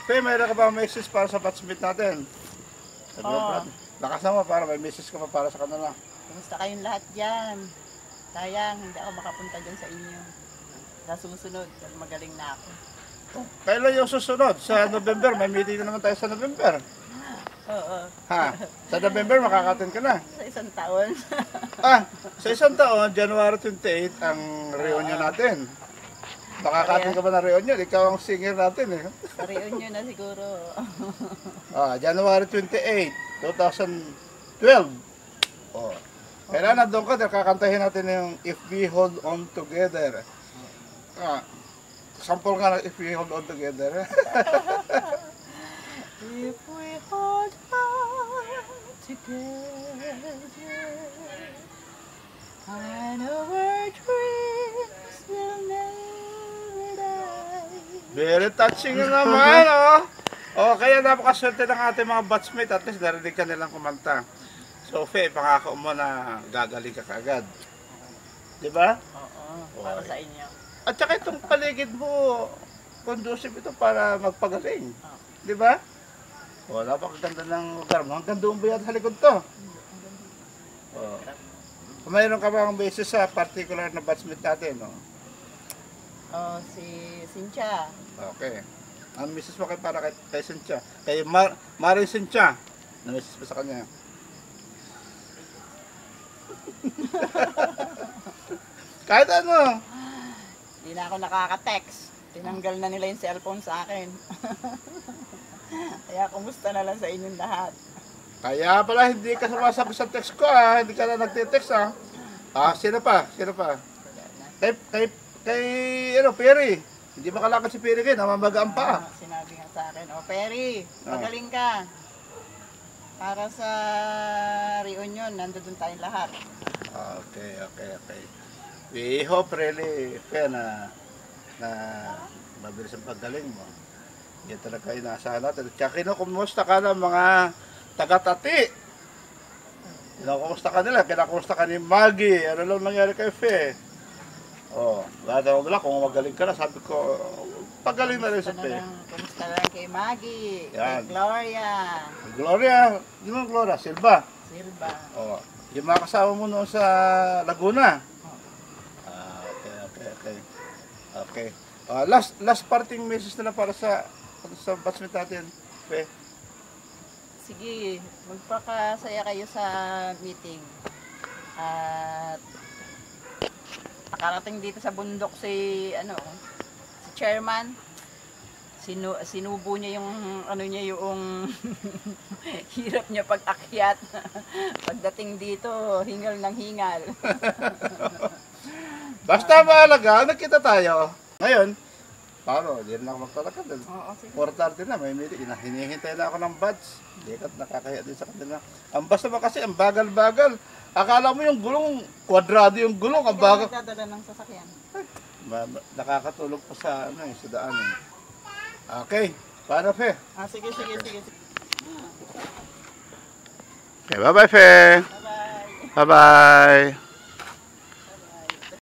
Pe, mayroon ka ba message para sa batchmate natin? Sabi mo, Brad. Lakas naman para may message ka pa para sa kanila. Kumusta kayong lahat dyan? Sayang, hindi ako makapunta dyan sa inyo. Sa susunod, magaling na ako. Kailan yung susunod? Sa November, may meeting na naman tayo sa November. Oo. Ha? Sa November, makakatin ka na. Sa isang taon. Sa isang taon, January 28, ang reunion natin. Makakatin ka ba na reunion? Ikaw ang singer natin eh. Sa reunion na siguro. January 28, 2012. Kailan na doon ka, kakantahin natin yung If We Hold On Together. Sample nga na If We Hold On Together. If we hold on together, I know our dreams will never die. Very touching naman, oh. Kaya napakaswerte ng ating mga batchmate, at least narinig ka nilang kumanta. So, Fe, pangako mo na gagaling ka kaagad. Di ba? Oo, para sa inyo. At saka itong paligid mo, conducive ito para magpagaling. Di ba? Napakaganda ng lugar mo. Hanggang doon ba yan sa likod to? Mayroon ka bang basis sa particular na batchmate natin, no? Si Cynthia. Okay. Ang misis mo para kay Cynthia. Kay Marie Cynthia. Na misis mo sa kanya. Kahit ano. Hindi na ako nakaka-text. Tinanggal na nila yung cellphone sa akin. Kaya kumusta na lang sa inyong lahat. Kaya pala hindi ka sumasagot sa text ko, hindi ka na nagte-text, sino pa? Kay Perry. Hindi makalakad si Perry kayo, namamagaan pa. Sinabi nga sa akin, Perry, magaling ka. Para sa reunion, nandun tayong lahat. Okay. We hope really, Pe, na mabilis ang paggaling mo. Yan talaga inaasahan natin. Tsaka kumusta ka ng mga taga-Tati? Kumusta ka nila? Kumusta ka ni Maggie? Ano lang nangyari kay Fe? Wala kung magaling ka na. Sabi ko, pagaling na rin si Fe. Kumusta lang kay Maggie? Kay Gloria? Yung Gloria? Silva? Yung mga kasama mo noon sa Laguna? Okay. Last parting message na lang para sa batchmate natin, Fe. Sige, magpakasaya kayo sa meeting. At nakarating dito sa bundok si chairman. Sinubo niya yung yung hirap niya pag-akyat. Pagdating dito, hingal ng hingal. Basta mahalaga, nagkita tayo. Ngayon, hindi na ako magtalakad. 4:30 na, may meeting. Hinihintay na ako ng badge. Hindi ka nakakaya din sa kanila. Ang basta ba kasi, ang bagal-bagal. Akala mo yung gulong, kwadrado yung gulong. Ang bagal. Hindi nagdadala ng sasakyan. Nakakatulog pa sa daan. Okay, paano, Fe? Sige. Okay, bye-bye, Fe. Bye-bye. Bye-bye.